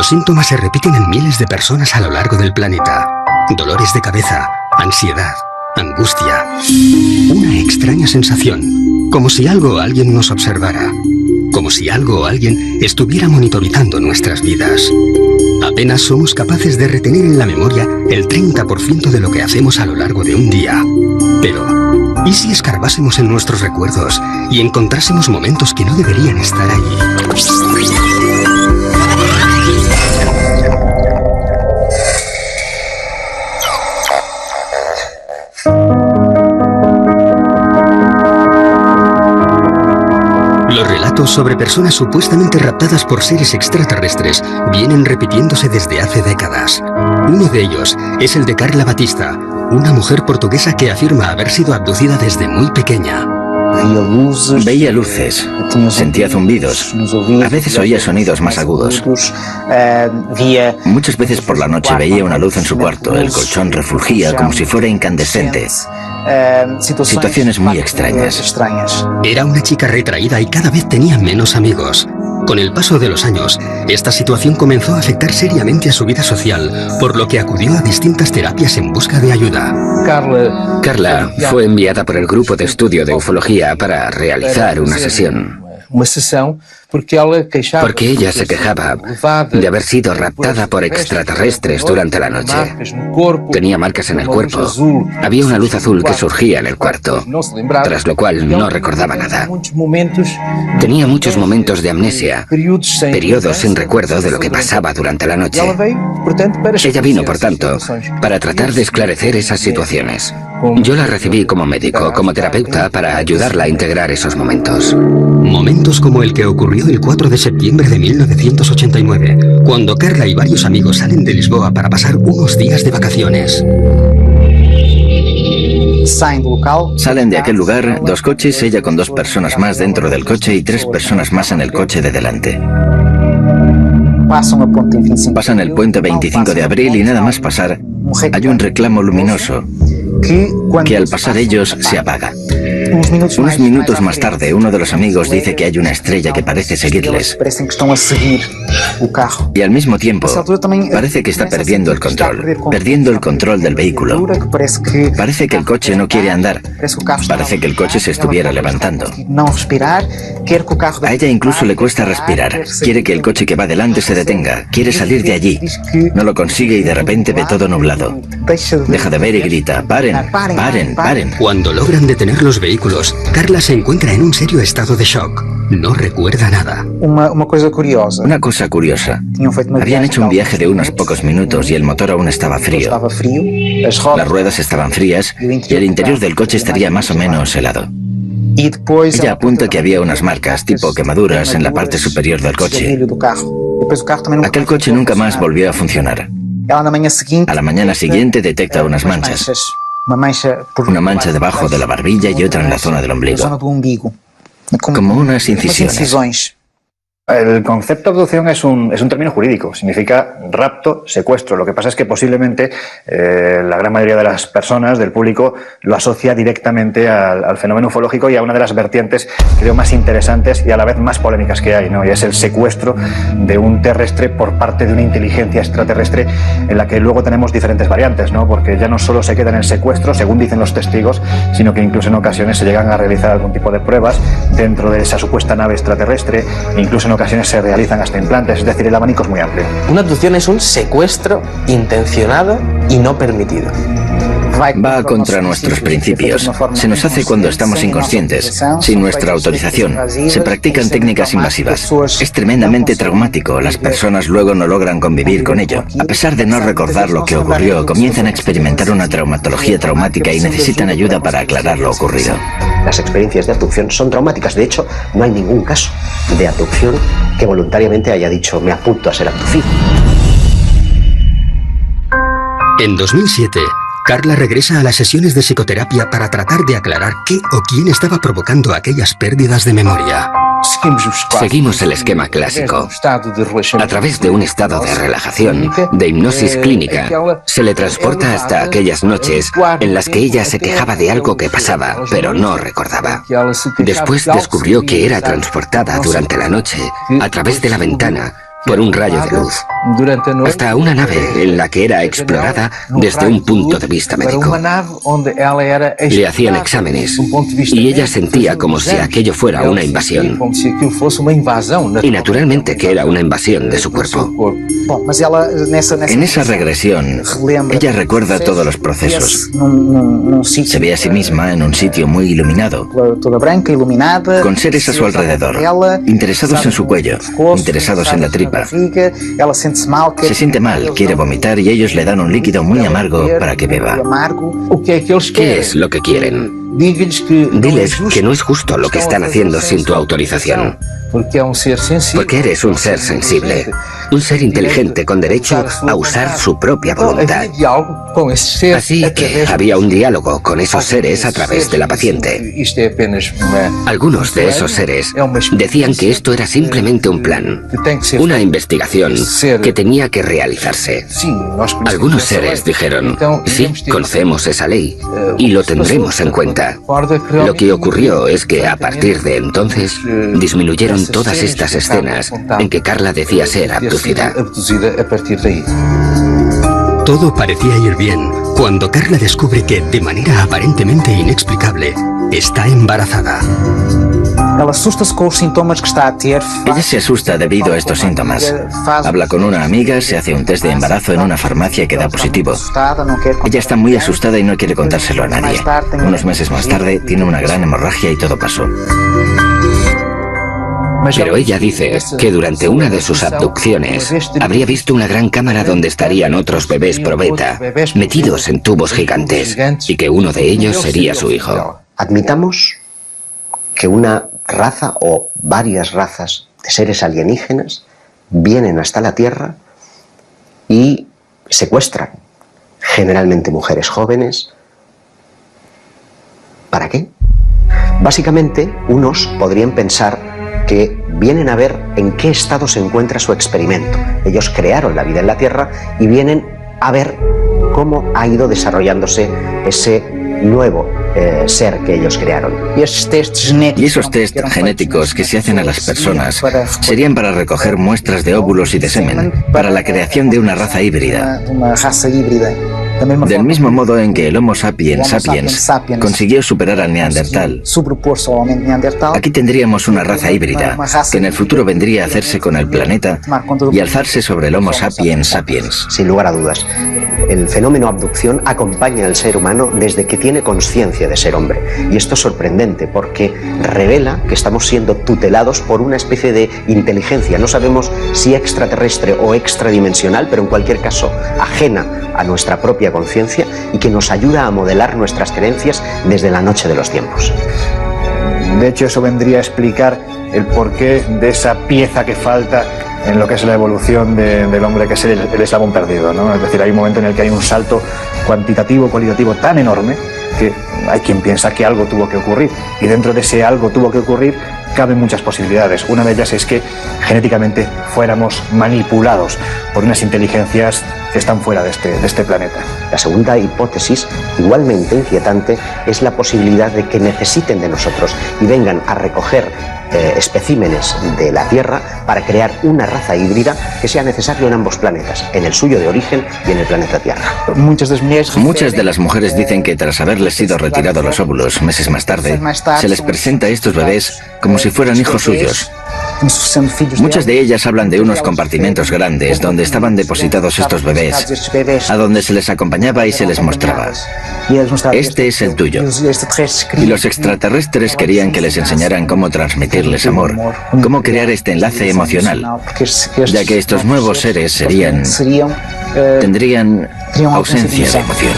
Los síntomas se repiten en miles de personas a lo largo del planeta. Dolores de cabeza, ansiedad, angustia. Una extraña sensación, como si algo o alguien nos observara. Como si algo o alguien estuviera monitorizando nuestras vidas. Apenas somos capaces de retener en la memoria el 30% de lo que hacemos a lo largo de un día. Pero, ¿y si escarbásemos en nuestros recuerdos y encontrásemos momentos que no deberían estar ahí? Los relatos sobre personas supuestamente raptadas por seres extraterrestres vienen repitiéndose desde hace décadas. Uno de ellos es el de Carla Batista, una mujer portuguesa que afirma haber sido abducida desde muy pequeña. Veía luces, sentía zumbidos, a veces oía sonidos más agudos. Muchas veces por la noche veía una luz en su cuarto, el colchón refulgía como si fuera incandescente. Situaciones muy extrañas. Era una chica retraída y cada vez tenía menos amigos. Con el paso de los años, esta situación comenzó a afectar seriamente a su vida social, por lo que acudió a distintas terapias en busca de ayuda. Carla fue enviada por el grupo de estudio de ufología para realizar una sesión. Porque ella se quejaba de haber sido raptada por extraterrestres durante la noche. Tenía marcas en el cuerpo. Había una luz azul que surgía en el cuarto, tras lo cual no recordaba nada. Tenía muchos momentos de amnesia, periodos sin recuerdo de lo que pasaba durante la noche. Ella vino, por tanto, para tratar de esclarecer esas situaciones. Yo la recibí como médico, como terapeuta, para ayudarla a integrar esos momentos. Momentos como el que ocurrió el 4 de septiembre de 1989, cuando Carla y varios amigos salen de Lisboa para pasar unos días de vacaciones. Salen de aquel lugar 2 coches, ella con 2 personas más dentro del coche y 3 personas más en el coche de delante. Pasan el puente 25 de abril y nada más pasar, hay un reclamo luminoso que al pasar ellos se apaga. Unos minutos más tarde, uno de los amigos dice que hay una estrella que parece seguirles. Y al mismo tiempo, parece que está perdiendo el control del vehículo. Parece que el coche no quiere andar. Parece que el coche se estuviera levantando. A ella incluso le cuesta respirar. Quiere que el coche que va delante se detenga. Quiere salir de allí. No lo consigue y de repente ve todo nublado. Deja de ver y grita: "¡Paren! ¡Paren! ¡Paren!". Cuando logran detener los vehículos, Carla se encuentra en un serio estado de shock. No recuerda nada. Una cosa curiosa. Habían hecho un viaje de unos pocos minutos y el motor aún estaba frío. Las ruedas estaban frías y el interior del coche estaría más o menos helado. Ella apunta que había unas marcas, tipo quemaduras, en la parte superior del coche. Aquel coche nunca más volvió a funcionar. A la mañana siguiente detecta unas manchas. Una mancha debajo de la barbilla y otra en la zona del ombligo. Como unas incisiones. El concepto de abducción es un término jurídico, significa rapto, secuestro. Lo que pasa es que posiblemente la gran mayoría de las personas, del público, lo asocia directamente al fenómeno ufológico y a una de las vertientes, creo, más interesantes y a la vez más polémicas que hay, ¿no? Y es el secuestro de un terrestre por parte de una inteligencia extraterrestre, en la que luego tenemos diferentes variantes, ¿no? Porque ya no solo se queda en el secuestro, según dicen los testigos, sino que incluso en ocasiones se llegan a realizar algún tipo de pruebas dentro de esa supuesta nave extraterrestre, e incluso en ocasiones se realizan hasta implantes, es decir, el abanico es muy amplio. Una abducción es un secuestro intencionado y no permitido. Va contra nuestros principios. Se nos hace cuando estamos inconscientes, sin nuestra autorización. Se practican técnicas invasivas. Es tremendamente traumático. Las personas luego no logran convivir con ello. A pesar de no recordar lo que ocurrió, comienzan a experimentar una traumatología traumática y necesitan ayuda para aclarar lo ocurrido. Las experiencias de abducción son traumáticas. De hecho, no hay ningún caso de abducción que voluntariamente haya dicho: me apunto a ser abducido. En 2007, Carla regresa a las sesiones de psicoterapia para tratar de aclarar qué o quién estaba provocando aquellas pérdidas de memoria. Seguimos el esquema clásico. A través de un estado de relajación, de hipnosis clínica, se le transporta hasta aquellas noches en las que ella se quejaba de algo que pasaba, pero no recordaba. Después descubrió que era transportada durante la noche, a través de la ventana, por un rayo de luz. hasta una nave en la que era explorada desde un punto de vista médico. Le hacían exámenes y ella sentía como si aquello fuera una invasión. Y naturalmente que era una invasión de su cuerpo. En esa regresión, ella recuerda todos los procesos. Se ve a sí misma en un sitio muy iluminado, con seres a su alrededor, interesados en su cuello, interesados en la tripa. Se siente mal, quiere vomitar y ellos le dan un líquido muy amargo para que beba. ¿Qué es lo que quieren? Diles que no es justo lo que están haciendo sin tu autorización. Porque eres un ser sensible, un ser inteligente con derecho a usar su propia voluntad. Así que había un diálogo con esos seres a través de la paciente. Algunos de esos seres decían que esto era simplemente un plan, una investigación que tenía que realizarse. Algunos seres dijeron, sí, conocemos esa ley y lo tendremos en cuenta. Lo que ocurrió es que a partir de entonces disminuyeron todas estas escenas en que Carla decía ser abducida. Todo parecía ir bien cuando Carla descubre que, de manera aparentemente inexplicable, está embarazada. Ella se asusta debido a estos síntomas. Habla con una amiga, se hace un test de embarazo en una farmacia que da positivo. Ella está muy asustada y no quiere contárselo a nadie. Unos meses más tarde tiene una gran hemorragia y todo pasó. Pero ella dice que durante una de sus abducciones habría visto una gran cámara donde estarían otros bebés probeta, metidos en tubos gigantes, y que uno de ellos sería su hijo. Admitamos que una raza o varias razas de seres alienígenas vienen hasta la Tierra y secuestran, generalmente mujeres jóvenes. ¿Para qué? Básicamente, unos podrían pensar que vienen a ver en qué estado se encuentra su experimento. Ellos crearon la vida en la Tierra y vienen a ver cómo ha ido desarrollándose ese nuevo ser que ellos crearon. Y esos test genéticos que se hacen a las personas serían para recoger muestras de óvulos y de semen, para la creación de una raza híbrida. Del mismo modo en que el Homo sapiens sapiens consiguió superar al Neandertal, aquí tendríamos una raza híbrida que en el futuro vendría a hacerse con el planeta y alzarse sobre el Homo sapiens sapiens. Sin lugar a dudas, el fenómeno abducción acompaña al ser humano desde que tiene conciencia de ser hombre. Y esto es sorprendente porque revela que estamos siendo tutelados por una especie de inteligencia. No sabemos si extraterrestre o extradimensional, pero en cualquier caso ajena a nuestra propia conciencia y que nos ayuda a modelar nuestras creencias desde la noche de los tiempos. De hecho, eso vendría a explicar el porqué de esa pieza que falta en lo que es la evolución del hombre, que es el eslabón perdido, ¿no? Es decir, hay un momento en el que hay un salto cuantitativo, cualitativo tan enorme que hay quien piensa que algo tuvo que ocurrir, y dentro de ese algo tuvo que ocurrir caben muchas posibilidades. Una de ellas es que genéticamente fuéramos manipulados por unas inteligencias que están fuera de este planeta. La segunda hipótesis, igualmente inquietante, es la posibilidad de que necesiten de nosotros y vengan a recoger especímenes de la Tierra para crear una raza híbrida que sea necesario en ambos planetas, en el suyo de origen y en el planeta Tierra. Muchas de las mujeres dicen que tras haberles sido retirados los óvulos meses más tarde, se les presenta a estos bebés como si fueran hijos suyos. Muchas de ellas hablan de unos compartimentos grandes donde estaban depositados estos bebés, a donde se les acompañaba y se les mostraba: este es el tuyo. Y los extraterrestres querían que les enseñaran cómo transmitirles amor, cómo crear este enlace emocional, ya que estos nuevos seres tendrían ausencia de emociones.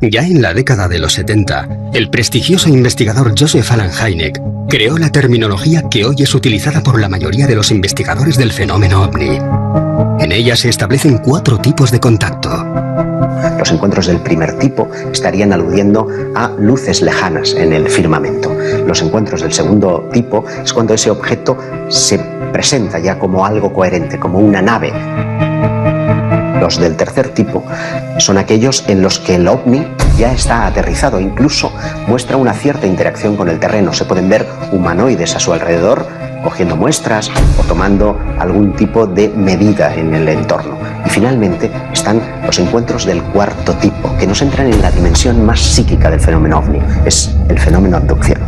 Ya en la década de los 70, el prestigioso investigador Joseph Allen Hynek creó la terminología que hoy es utilizada por la mayoría de los investigadores del fenómeno ovni. En ella se establecen 4 tipos de contacto. Los encuentros del primer tipo estarían aludiendo a luces lejanas en el firmamento. Los encuentros del segundo tipo es cuando ese objeto se presenta ya como algo coherente, como una nave. Los del tercer tipo son aquellos en los que el ovni ya está aterrizado, incluso muestra una cierta interacción con el terreno. Se pueden ver humanoides a su alrededor cogiendo muestras o tomando algún tipo de medida en el entorno. Y finalmente están los encuentros del cuarto tipo, que nos entran en la dimensión más psíquica del fenómeno ovni, es el fenómeno abducción.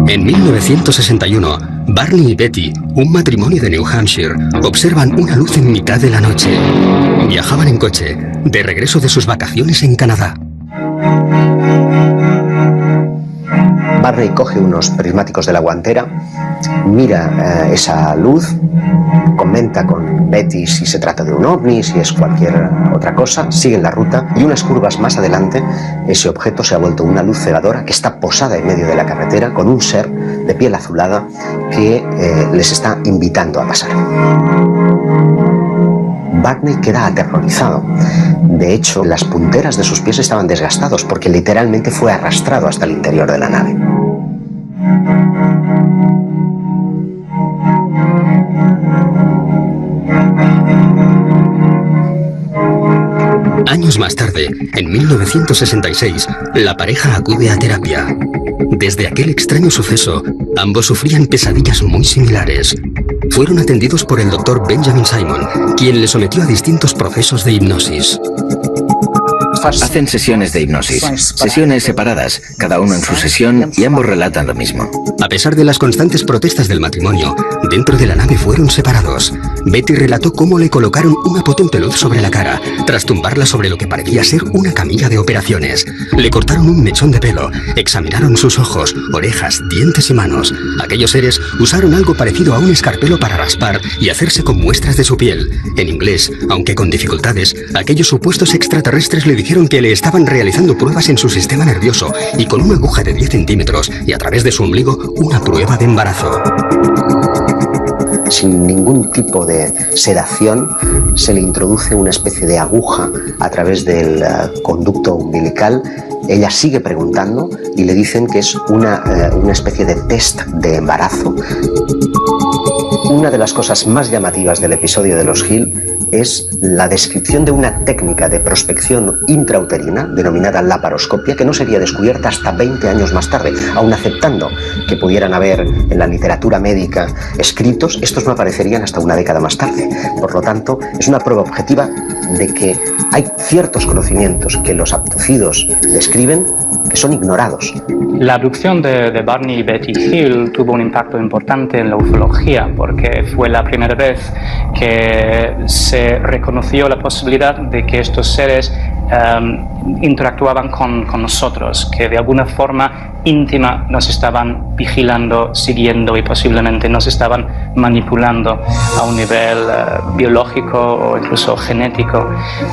En 1961, Barney y Betty, un matrimonio de New Hampshire, observan una luz en mitad de la noche. Viajaban en coche, de regreso de sus vacaciones en Canadá. Barney coge unos prismáticos de la guantera, mira esa luz, comenta con Betty si se trata de un ovni, si es cualquier otra cosa, siguen la ruta y unas curvas más adelante ese objeto se ha vuelto una luz cegadora que está posada en medio de la carretera con un ser de piel azulada que les está invitando a pasar. Barney queda aterrorizado. De hecho, las punteras de sus pies estaban desgastados porque literalmente fue arrastrado hasta el interior de la nave. Años más tarde, en 1966, la pareja acude a terapia. Desde aquel extraño suceso, ambos sufrían pesadillas muy similares. Fueron atendidos por el Dr. Benjamin Simon, quien les sometió a distintos procesos de hipnosis. Hacen sesiones de hipnosis, sesiones separadas, cada uno en su sesión y ambos relatan lo mismo. A pesar de las constantes protestas del matrimonio, dentro de la nave fueron separados. Betty relató cómo le colocaron una potente luz sobre la cara, tras tumbarla sobre lo que parecía ser una camilla de operaciones. Le cortaron un mechón de pelo, examinaron sus ojos, orejas, dientes y manos. Aquellos seres usaron algo parecido a un escarpelo para raspar y hacerse con muestras de su piel. En inglés, aunque con dificultades, aquellos supuestos extraterrestres le dijeron que le estaban realizando pruebas en su sistema nervioso y con una aguja de 10 centímetros y a través de su ombligo una prueba de embarazo. Sin ningún tipo de sedación, se le introduce una especie de aguja a través del conducto umbilical. Ella sigue preguntando y le dicen que es una especie de test de embarazo. Una de las cosas más llamativas del episodio de los Hill es la descripción de una técnica de prospección intrauterina denominada laparoscopia que no sería descubierta hasta 20 años más tarde, aun aceptando que pudieran haber en la literatura médica escritos, estos no aparecerían hasta una década más tarde. Por lo tanto, es una prueba objetiva de que hay ciertos conocimientos que los abducidos describen que son ignorados. La abducción de Barney y Betty Hill tuvo un impacto importante en la ufología porque fue la primera vez que se reconoció la posibilidad de que estos seres interactuaban con nosotros, que de alguna forma íntima nos estaban vigilando, siguiendo y posiblemente nos estaban manipulando a un nivel biológico o incluso genético.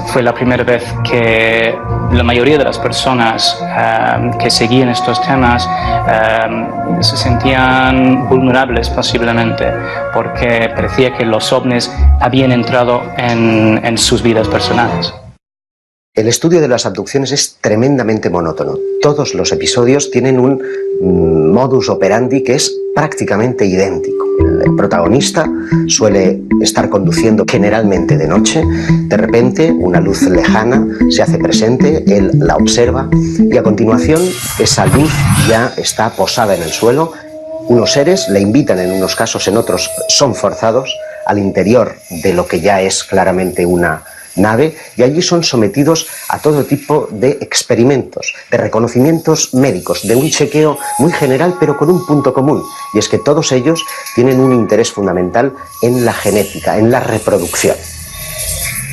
Fue la primera vez que la mayoría de las personas que seguían estos temas se sentían vulnerables posiblemente porque parecía que los ovnis habían entrado en sus vidas personales. El estudio de las abducciones es tremendamente monótono. Todos los episodios tienen un modus operandi que es prácticamente idéntico. El protagonista suele estar conduciendo generalmente de noche. De repente, una luz lejana se hace presente, él la observa y a continuación esa luz ya está posada en el suelo. Unos seres le invitan en unos casos, en otros son forzados al interior de lo que ya es claramente una nave y allí son sometidos a todo tipo de experimentos, de reconocimientos médicos, de un chequeo muy general pero con un punto común, y es que todos ellos tienen un interés fundamental en la genética, en la reproducción.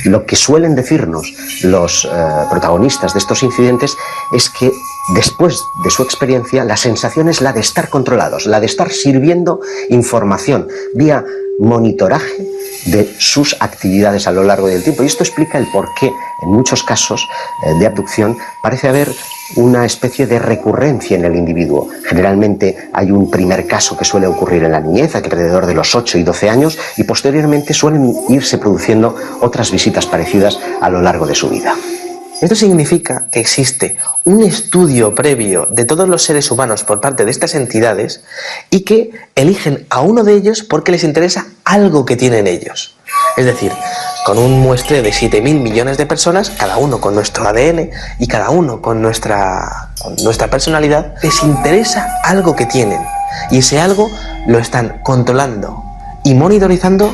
Lo que suelen decirnos los protagonistas de estos incidentes es que después de su experiencia la sensación es la de estar controlados, la de estar sirviendo información vía monitoraje de sus actividades a lo largo del tiempo. Y esto explica el por qué en muchos casos de abducción parece haber una especie de recurrencia en el individuo. Generalmente hay un primer caso que suele ocurrir en la niñez, alrededor de los 8 y 12 años, y posteriormente suelen irse produciendo otras visitas parecidas a lo largo de su vida. Esto significa que existe un estudio previo de todos los seres humanos por parte de estas entidades y que eligen a uno de ellos porque les interesa algo que tienen ellos. Es decir, con un muestreo de 7.000 millones de personas, cada uno con nuestro ADN y cada uno con nuestra personalidad, les interesa algo que tienen. y ese algo lo están controlando y monitorizando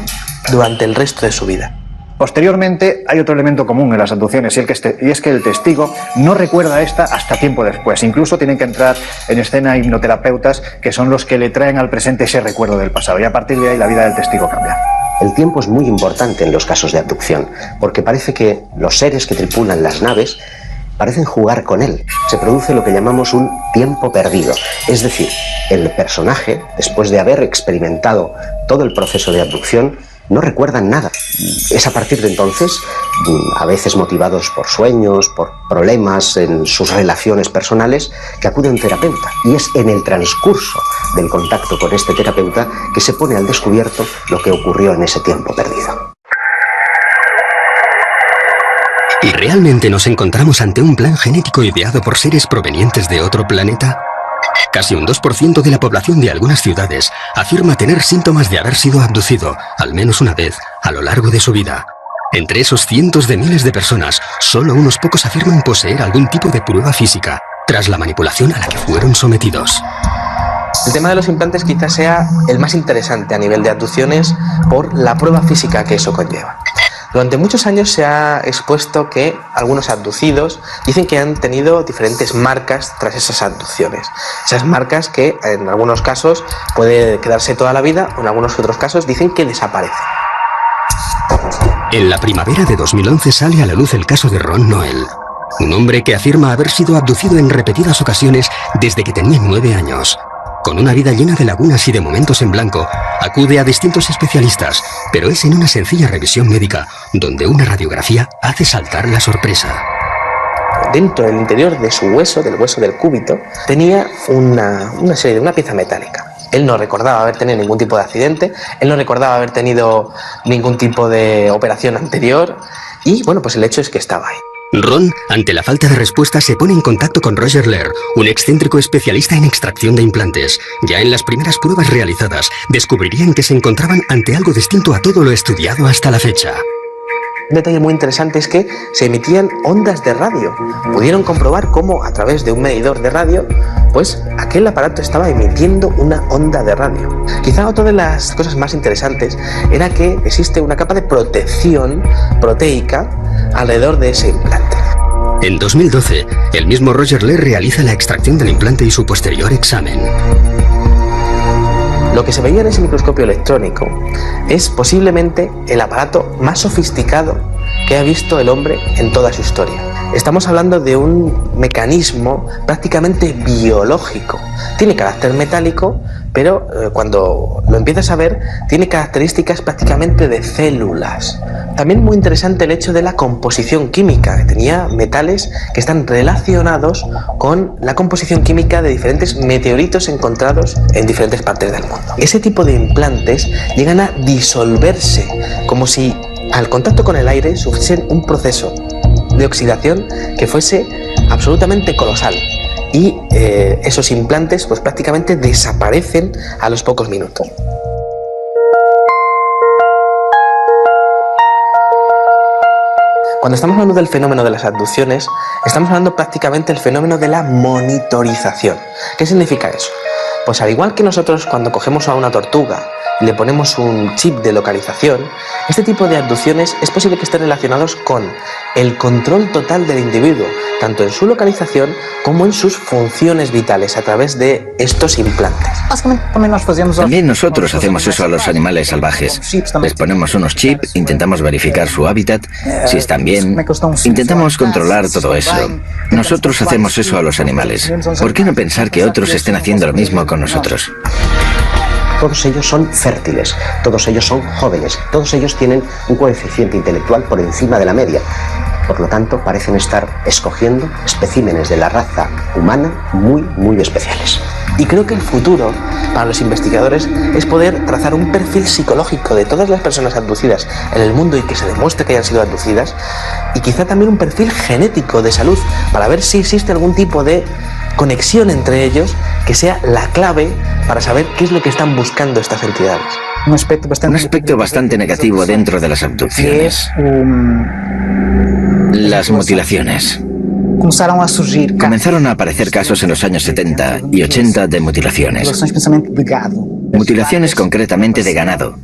durante el resto de su vida. Posteriormente, hay otro elemento común en las abducciones, y es que el testigo no recuerda esta hasta tiempo después. Incluso tienen que entrar en escena hipnoterapeutas, que son los que le traen al presente ese recuerdo del pasado, y a partir de ahí la vida del testigo cambia. El tiempo es muy importante en los casos de abducción, porque parece que los seres que tripulan las naves parecen jugar con él. Se produce lo que llamamos un tiempo perdido, es decir, el personaje, después de haber experimentado todo el proceso de abducción, no recuerdan nada. Es a partir de entonces, a veces motivados por sueños, por problemas en sus relaciones personales, que acude a un terapeuta. Y es en el transcurso del contacto con este terapeuta que se pone al descubierto lo que ocurrió en ese tiempo perdido. ¿Y realmente nos encontramos ante un plan genético ideado por seres provenientes de otro planeta? Casi un 2% de la población de algunas ciudades afirma tener síntomas de haber sido abducido, al menos una vez, a lo largo de su vida. Entre esos cientos de miles de personas, solo unos pocos afirman poseer algún tipo de prueba física, tras la manipulación a la que fueron sometidos. El tema de los implantes quizás sea el más interesante a nivel de abducciones por la prueba física que eso conlleva. Durante muchos años se ha expuesto que algunos abducidos dicen que han tenido diferentes marcas tras esas abducciones. Esas marcas que en algunos casos puede quedarse toda la vida o en algunos otros casos dicen que desaparecen. En la primavera de 2011 sale a la luz el caso de Ron Noel, un hombre que afirma haber sido abducido en repetidas ocasiones desde que tenía 9 años. Con una vida llena de lagunas y de momentos en blanco, acude a distintos especialistas, pero es en una sencilla revisión médica donde una radiografía hace saltar la sorpresa. Dentro del interior de su hueso, del hueso del cúbito, tenía una pieza metálica. Él no recordaba haber tenido ningún tipo de accidente, él no recordaba haber tenido ningún tipo de operación anterior y, bueno, pues el hecho es que estaba ahí. Ron, ante la falta de respuesta, se pone en contacto con Roger Lehr, un excéntrico especialista en extracción de implantes. Ya en las primeras pruebas realizadas, descubrirían que se encontraban ante algo distinto a todo lo estudiado hasta la fecha. Un detalle muy interesante es que se emitían ondas de radio. Pudieron comprobar cómo a través de un medidor de radio, pues aquel aparato estaba emitiendo una onda de radio. Quizá otra de las cosas más interesantes era que existe una capa de protección proteica alrededor de ese implante. En 2012, el mismo Roger Lehr realiza la extracción del implante y su posterior examen. Lo que se veía en ese microscopio electrónico es posiblemente el aparato más sofisticado que ha visto el hombre en toda su historia. Estamos hablando de un mecanismo prácticamente biológico. Tiene carácter metálico, pero cuando lo empiezas a ver, tiene características prácticamente de células. También muy interesante el hecho de la composición química, que tenía metales que están relacionados con la composición química de diferentes meteoritos encontrados en diferentes partes del mundo. Ese tipo de implantes llegan a disolverse, como si al contacto con el aire sufriesen un proceso de oxidación que fuese absolutamente colosal. Y esos implantes pues prácticamente desaparecen a los pocos minutos. Cuando estamos hablando del fenómeno de las abducciones, estamos hablando prácticamente del fenómeno de la monitorización. ¿Qué significa eso? Pues al igual que nosotros cuando cogemos a una tortuga y le ponemos un chip de localización, este tipo de abducciones es posible que estén relacionados con el control total del individuo, tanto en su localización como en sus funciones vitales a través de estos implantes. También nosotros hacemos eso a los animales salvajes. Les ponemos unos chips, intentamos verificar su hábitat, si están bien, intentamos controlar todo eso. Nosotros hacemos eso a los animales. ¿Por qué no pensar que otros estén haciendo lo mismo con nosotros? Todos ellos son fértiles, todos ellos son jóvenes, todos ellos tienen un coeficiente intelectual por encima de la media. Por lo tanto, parecen estar escogiendo especímenes de la raza humana muy especiales. Y creo que el futuro para los investigadores es poder trazar un perfil psicológico de todas las personas abducidas en el mundo y que se demuestre que hayan sido abducidas, y quizá también un perfil genético de salud para ver si existe algún tipo de conexión entre ellos que sea la clave para saber qué es lo que están buscando estas entidades. Un aspecto bastante negativo dentro de las abducciones. Las mutilaciones. Comenzaron a aparecer casos en los años 70 y 80 de mutilaciones. Mutilaciones concretamente de ganado.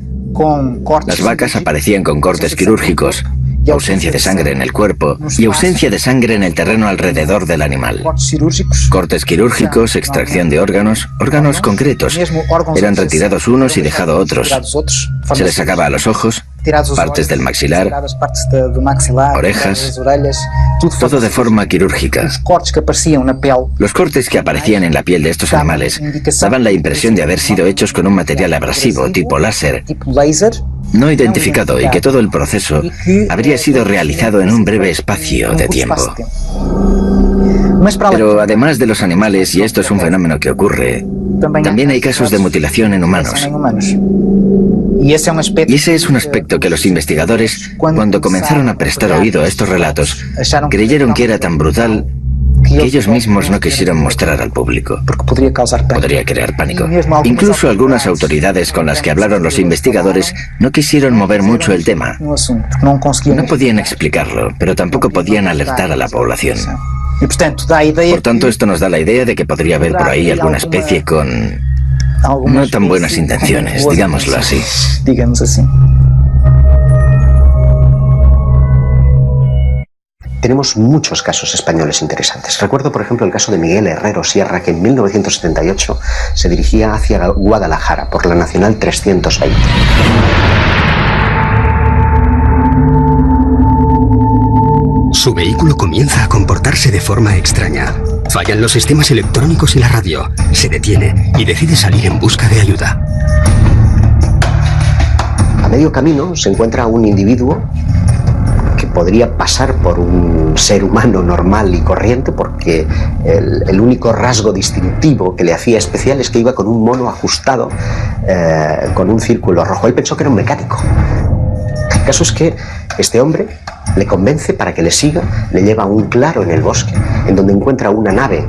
Las vacas aparecían con cortes quirúrgicos, ausencia de sangre en el cuerpo y ausencia de sangre en el terreno alrededor del animal. Cortes quirúrgicos, extracción de órganos concretos. Eran retirados unos y dejados otros. Se les sacaba a los ojos, partes del maxilar, orejas, todo de forma quirúrgica. Los cortes que aparecían en la piel de estos animales daban la impresión de haber sido hechos con un material abrasivo tipo láser, no identificado, y que todo el proceso habría sido realizado en un breve espacio de tiempo. Pero además de los animales, y esto es un fenómeno que ocurre, también hay casos de mutilación en humanos. Y ese es un aspecto que los investigadores, cuando comenzaron a prestar oído a estos relatos, creyeron que era tan brutal que ellos mismos no quisieron mostrar al público. Podría crear pánico. Incluso algunas autoridades con las que hablaron los investigadores no quisieron mover mucho el tema. No podían explicarlo, pero tampoco podían alertar a la población. Por tanto, esto nos da la idea de que podría haber por ahí alguna especie con no tan buenas intenciones, digámoslo así. Tenemos muchos casos españoles interesantes. Recuerdo, por ejemplo, el caso de Miguel Herrero Sierra, que en 1978 se dirigía hacia Guadalajara por la Nacional 320. Su vehículo comienza a comportarse de forma extraña. Fallan los sistemas electrónicos y la radio. Se detiene y decide salir en busca de ayuda. A medio camino se encuentra un individuo que podría pasar por un ser humano normal y corriente, porque el único rasgo distintivo que le hacía especial es que iba con un mono ajustado, con un círculo rojo. Él pensó que era un mecánico. El caso es que este hombre le convence para que le siga, le lleva a un claro en el bosque, en donde encuentra una nave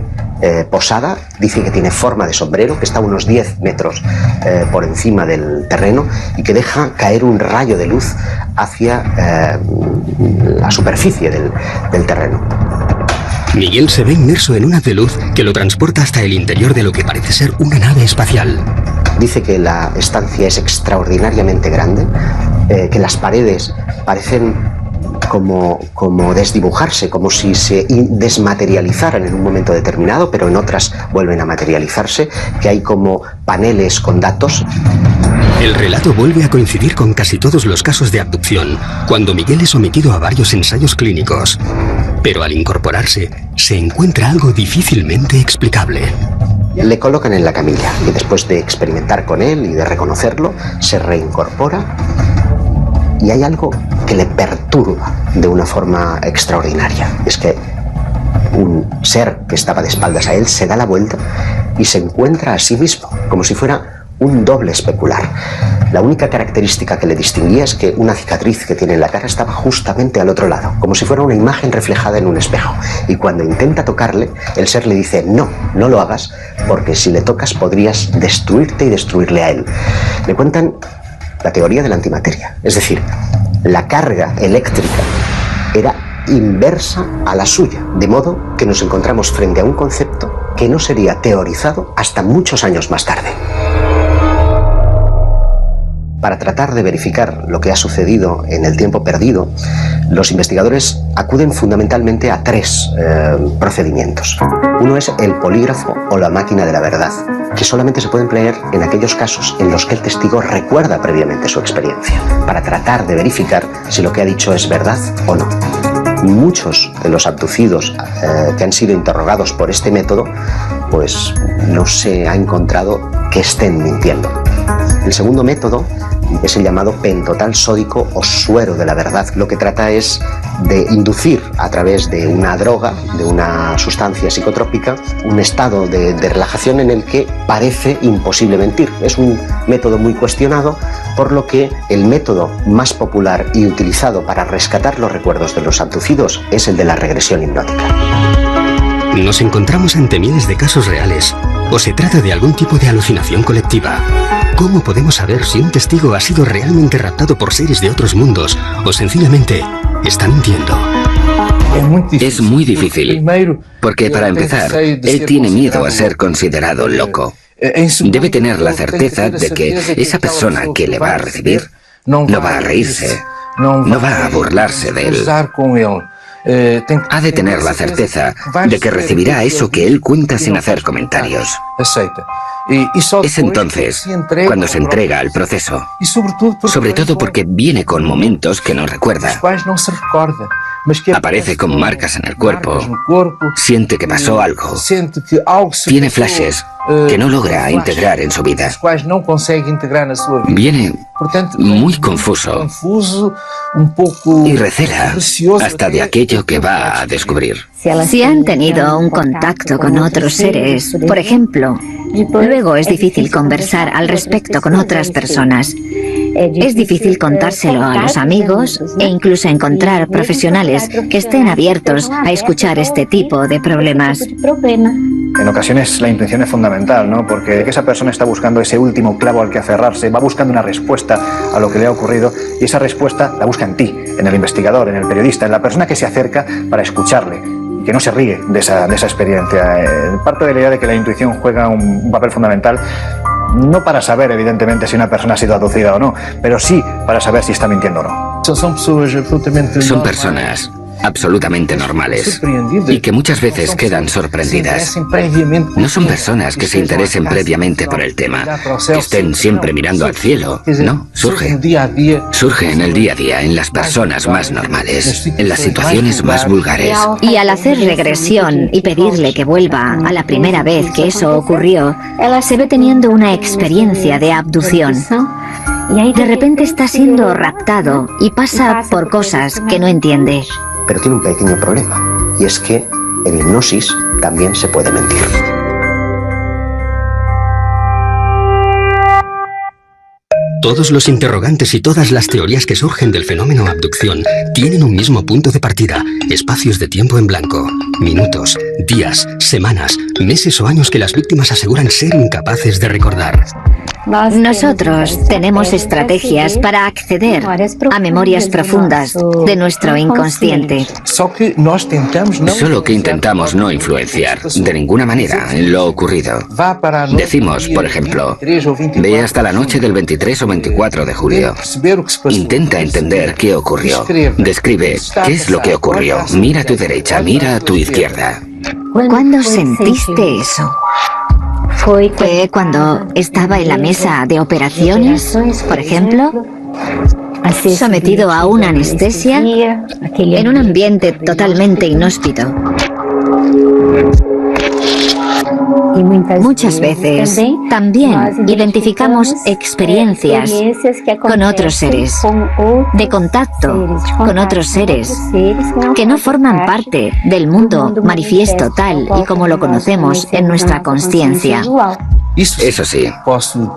posada, dice que tiene forma de sombrero, que está a unos 10 metros por encima del terreno y que deja caer un rayo de luz hacia la superficie del terreno. Miguel se ve inmerso en un haz de luz que lo transporta hasta el interior de lo que parece ser una nave espacial. Dice que la estancia es extraordinariamente grande, que las paredes parecen como desdibujarse, como si se desmaterializaran en un momento determinado, pero en otras vuelven a materializarse, que hay como paneles con datos. El relato vuelve a coincidir con casi todos los casos de abducción, cuando Miguel es sometido a varios ensayos clínicos. Pero al incorporarse, se encuentra algo difícilmente explicable. Le colocan en la camilla y después de experimentar con él y de reconocerlo, se reincorpora y hay algo que le perturba de una forma extraordinaria. Es que un ser que estaba de espaldas a él se da la vuelta y se encuentra a sí mismo, como si fuera un doble especular. La única característica que le distinguía es que una cicatriz que tiene en la cara estaba justamente al otro lado, como si fuera una imagen reflejada en un espejo. Y cuando intenta tocarle, el ser le dice: no, no lo hagas, porque si le tocas podrías destruirte y destruirle a él. Le cuentan la teoría de la antimateria, es decir, la carga eléctrica era inversa a la suya, de modo que nos encontramos frente a un concepto que no sería teorizado hasta muchos años más tarde. Para tratar de verificar lo que ha sucedido en el tiempo perdido, los investigadores acuden fundamentalmente a tres procedimientos. Uno es el polígrafo o la máquina de la verdad, que solamente se puede emplear en aquellos casos en los que el testigo recuerda previamente su experiencia, para tratar de verificar si lo que ha dicho es verdad o no. Muchos de los abducidos que han sido interrogados por este método, pues no se ha encontrado que estén mintiendo. El segundo método es el llamado pentotal sódico o suero de la verdad. Lo que trata es de inducir a través de una droga, de una sustancia psicotrópica, un estado de relajación en el que parece imposible mentir. Es un método muy cuestionado, por lo que el método más popular y utilizado para rescatar los recuerdos de los abducidos es el de la regresión hipnótica. ¿Nos encontramos ante miles de casos reales o se trata de algún tipo de alucinación colectiva? ¿Cómo podemos saber si un testigo ha sido realmente raptado por seres de otros mundos o sencillamente está mintiendo? Es muy difícil, porque para empezar, él tiene miedo a ser considerado loco. Debe tener la certeza de que esa persona que le va a recibir no va a reírse, no va a burlarse de él. Ha de tener la certeza de que recibirá eso que él cuenta sin hacer comentarios. Es entonces cuando se entrega al proceso, sobre todo porque viene con momentos que no recuerda. Aparece con marcas en el cuerpo, siente que pasó algo, tiene flashes que no logra integrar en su vida. Viene muy confuso y recela hasta de aquello que va a descubrir. Si han tenido un contacto con otros seres, por ejemplo, luego es difícil conversar al respecto con otras personas. Es difícil contárselo a los amigos e incluso encontrar profesionales que estén abiertos a escuchar este tipo de problemas. En ocasiones la intuición es fundamental, ¿no? Porque esa persona está buscando ese último clavo al que aferrarse, va buscando una respuesta a lo que le ha ocurrido y esa respuesta la busca en ti, en el investigador, en el periodista, en la persona que se acerca para escucharle y que no se ríe de esa experiencia. Parto de la idea de que la intuición juega un papel fundamental, no para saber evidentemente si una persona ha sido abducida o no, pero sí para saber si está mintiendo o no. Son personas absolutamente normales y que muchas veces quedan sorprendidas. No son personas que se interesen previamente por el tema, que estén siempre mirando al cielo. No, surge en el día a día, en las personas más normales, en las situaciones más vulgares. Y al hacer regresión y pedirle que vuelva a la primera vez que eso ocurrió, se ve teniendo una experiencia de abducción. De repente está siendo raptado y pasa por cosas que no entiende. Pero tiene un pequeño problema, y es que en hipnosis también se puede mentir. Todos los interrogantes y todas las teorías que surgen del fenómeno abducción tienen un mismo punto de partida, espacios de tiempo en blanco, minutos, días, semanas, meses o años que las víctimas aseguran ser incapaces de recordar. Nosotros tenemos estrategias para acceder a memorias profundas de nuestro inconsciente. Solo que intentamos no influenciar de ninguna manera en lo ocurrido. Decimos, por ejemplo, ve hasta la noche del 23 o 24 de julio. Intenta entender qué ocurrió. Describe qué es lo que ocurrió. Mira a tu derecha, mira a tu izquierda. ¿Cuándo sentiste eso? ¿Fue cuando estaba en la mesa de operaciones, por ejemplo? Sometido a una anestesia en un ambiente totalmente inhóspito. Muchas veces también identificamos experiencias con otros seres, de contacto con otros seres que no forman parte del mundo manifiesto tal y como lo conocemos en nuestra consciencia. Eso sí,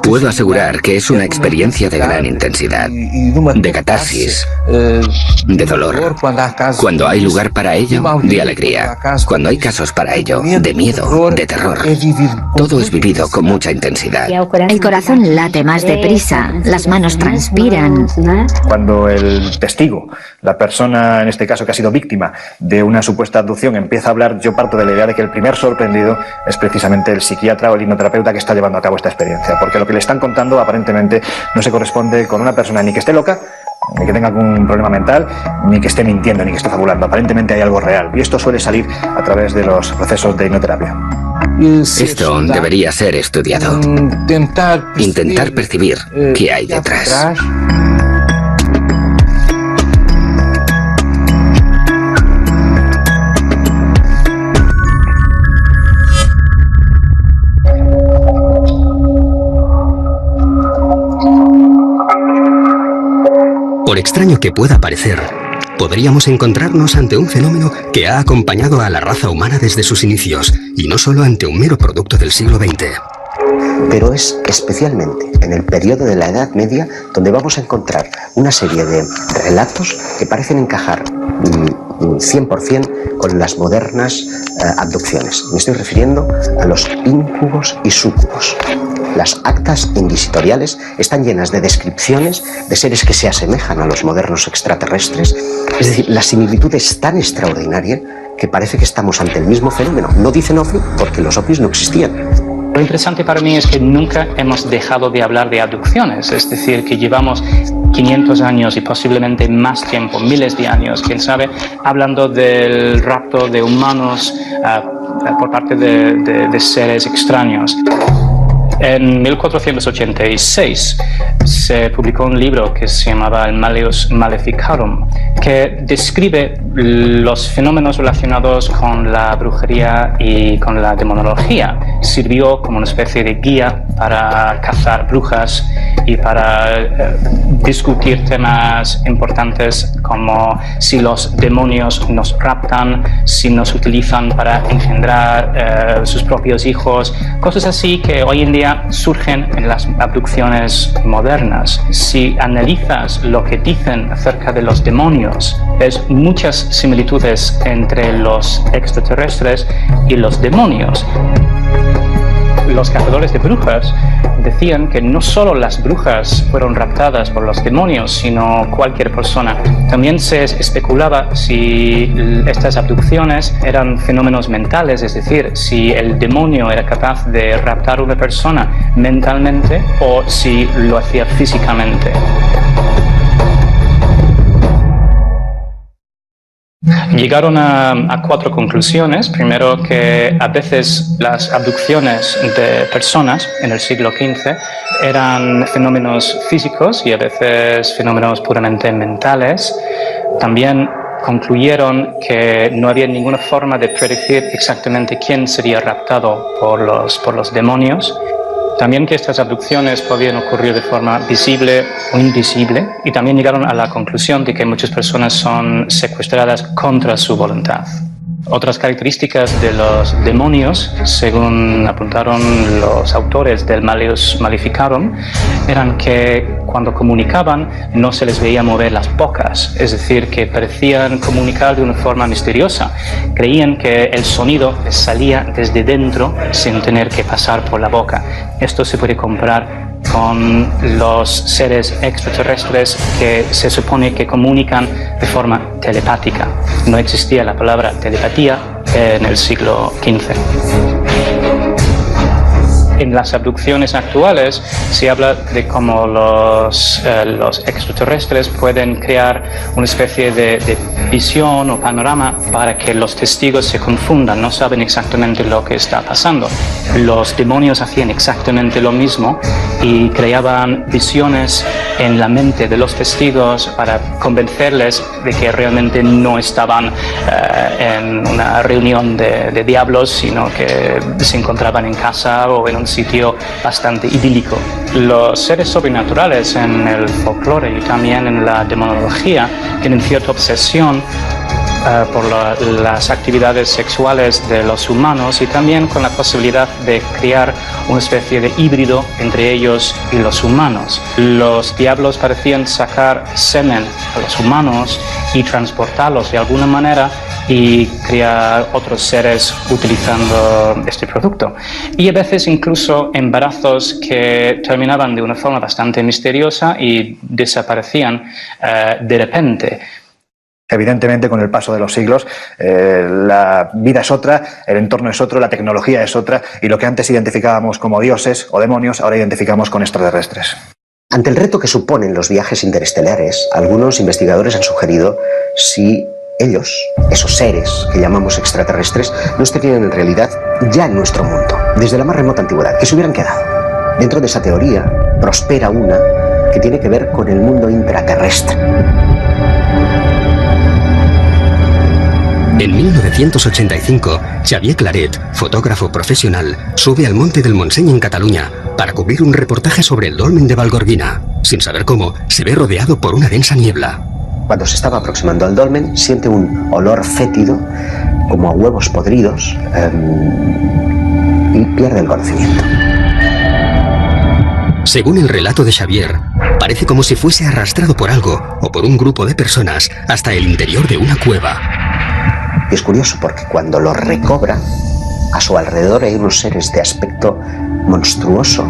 puedo asegurar que es una experiencia de gran intensidad, de catarsis, de dolor. Cuando hay lugar para ello, de alegría. Cuando hay casos para ello, de miedo, de terror. Todo es vivido con mucha intensidad. El corazón late más deprisa, las manos transpiran. Cuando el testigo, la persona en este caso que ha sido víctima de una supuesta abducción, empieza a hablar, yo parto de la idea de que el primer sorprendido es precisamente el psiquiatra o el hipnoterapeuta que está llevando a cabo esta experiencia, porque lo que le están contando aparentemente no se corresponde con una persona ni que esté loca, ni que tenga algún problema mental, ni que esté mintiendo, ni que esté fabulando. Aparentemente hay algo real, y esto suele salir a través de los procesos de hipnoterapia. Esto debería ser estudiado. Intentar percibir qué hay detrás. Por extraño que pueda parecer, podríamos encontrarnos ante un fenómeno que ha acompañado a la raza humana desde sus inicios, y no solo ante un mero producto del siglo XX. Pero es especialmente en el periodo de la Edad Media donde vamos a encontrar una serie de relatos que parecen encajar 100% con las modernas abducciones. Me estoy refiriendo a los íncubos y súcubos. Las actas inquisitoriales están llenas de descripciones de seres que se asemejan a los modernos extraterrestres. Es decir, la similitud es tan extraordinaria que parece que estamos ante el mismo fenómeno. No dicen ovni porque los ovnis no existían. Lo interesante para mí es que nunca hemos dejado de hablar de abducciones, es decir, que llevamos 500 años y posiblemente más tiempo, miles de años, quién sabe, hablando del rapto de humanos por parte de seres extraños. En 1486 se publicó un libro que se llamaba el Malleus Maleficarum, que describe los fenómenos relacionados con la brujería y con la demonología. Sirvió como una especie de guía para cazar brujas y para discutir temas importantes como si los demonios nos raptan, si nos utilizan para engendrar sus propios hijos, cosas así que hoy en día surgen en las abducciones modernas. Si analizas lo que dicen acerca de los demonios, ves muchas similitudes entre los extraterrestres y los demonios. Los cazadores de brujas decían que no solo las brujas fueron raptadas por los demonios, sino cualquier persona. También se especulaba si estas abducciones eran fenómenos mentales, es decir, si el demonio era capaz de raptar a una persona mentalmente o si lo hacía físicamente. Llegaron a 4 conclusiones. Primero, que a veces las abducciones de personas en el siglo XV eran fenómenos físicos y a veces fenómenos puramente mentales. También concluyeron que no había ninguna forma de predecir exactamente quién sería raptado por los demonios. También que estas abducciones podían ocurrir de forma visible o invisible, y también llegaron a la conclusión de que muchas personas son secuestradas contra su voluntad. Otras características de los demonios, según apuntaron los autores del Malleus Maleficarum, eran que cuando comunicaban no se les veía mover las bocas, es decir, que parecían comunicar de una forma misteriosa. Creían que el sonido les salía desde dentro sin tener que pasar por la boca. Esto se puede comparar con los seres extraterrestres que se supone que comunican de forma telepática. No existía la palabra telepatía en el siglo XV. En las abducciones actuales se habla de cómo los extraterrestres pueden crear una especie de visión o panorama para que los testigos se confundan, no saben exactamente lo que está pasando. Los demonios hacían exactamente lo mismo y creaban visiones en la mente de los testigos para convencerles de que realmente no estaban en una reunión de diablos, sino que se encontraban en casa o en un sitio bastante idílico. Los seres sobrenaturales en el folclore y también en la demonología tienen cierta obsesión por las actividades sexuales de los humanos y también con la posibilidad de crear una especie de híbrido entre ellos y los humanos. Los diablos parecían sacar semen a los humanos y transportarlos de alguna manera y crear otros seres utilizando este producto. Y a veces incluso embarazos que terminaban de una forma bastante misteriosa y desaparecían de repente. Evidentemente, con el paso de los siglos, la vida es otra, el entorno es otro, la tecnología es otra, y lo que antes identificábamos como dioses o demonios, ahora identificamos con extraterrestres. Ante el reto que suponen los viajes interestelares, algunos investigadores han sugerido si ellos, esos seres que llamamos extraterrestres, no estarían en realidad ya en nuestro mundo, desde la más remota antigüedad, que se hubieran quedado. Dentro de esa teoría prospera una que tiene que ver con el mundo intraterrestre. En 1985, Xavier Claret, fotógrafo profesional, sube al Monte del Montseny en Cataluña para cubrir un reportaje sobre el dolmen de Vallgorguina. Sin saber cómo, se ve rodeado por una densa niebla. Cuando se estaba aproximando al dolmen, siente un olor fétido, como a huevos podridos, y pierde el conocimiento. Según el relato de Xavier, parece como si fuese arrastrado por algo o por un grupo de personas hasta el interior de una cueva. Y es curioso porque cuando lo recobra, a su alrededor hay unos seres de aspecto monstruoso,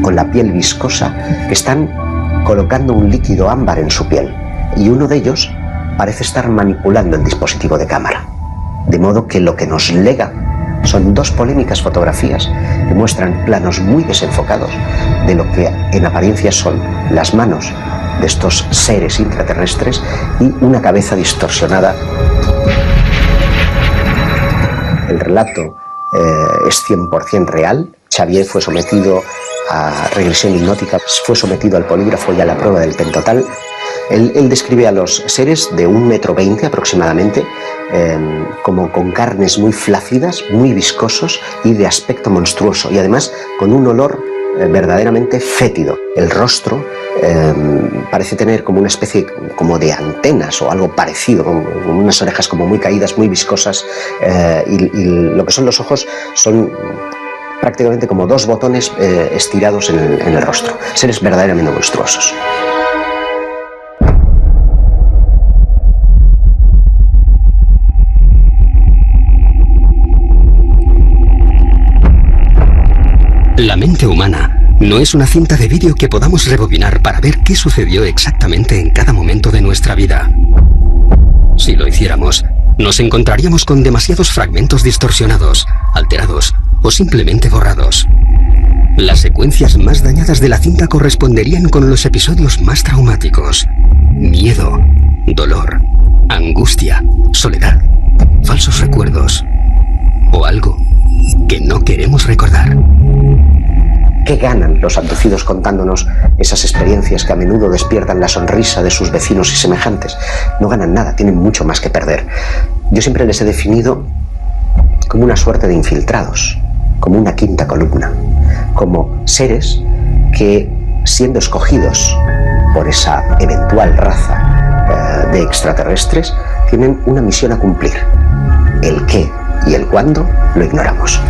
con la piel viscosa que están colocando un líquido ámbar en su piel, y uno de ellos parece estar manipulando el dispositivo de cámara. De modo que lo que nos lega son dos polémicas fotografías que muestran planos muy desenfocados de lo que en apariencia son las manos de estos seres intraterrestres y una cabeza distorsionada. El relato es 100% real. Xavier fue sometido a regresión hipnótica, fue sometido al polígrafo y a la prueba del pentotal. Él describe a los seres de 1,20 m aproximadamente, como con carnes muy flácidas, muy viscosos y de aspecto monstruoso, y además con un olor verdaderamente fétido. El rostro parece tener como una especie como de antenas o algo parecido, con unas orejas como muy caídas, muy viscosas, y lo que son los ojos son prácticamente como dos botones estirados en el rostro. Seres verdaderamente monstruosos. La mente humana no es una cinta de vídeo que podamos rebobinar para ver qué sucedió exactamente en cada momento de nuestra vida. Si lo hiciéramos, nos encontraríamos con demasiados fragmentos distorsionados, alterados o simplemente borrados. Las secuencias más dañadas de la cinta corresponderían con los episodios más traumáticos: miedo, dolor, angustia, soledad, falsos recuerdos o algo que no queremos recordar. ¿Qué ganan los abducidos contándonos esas experiencias que a menudo despiertan la sonrisa de sus vecinos y semejantes? No ganan nada, tienen mucho más que perder. Yo siempre les he definido como una suerte de infiltrados, como una quinta columna, como seres que, siendo escogidos por esa eventual raza de extraterrestres, tienen una misión a cumplir. El qué y el cuándo lo ignoramos.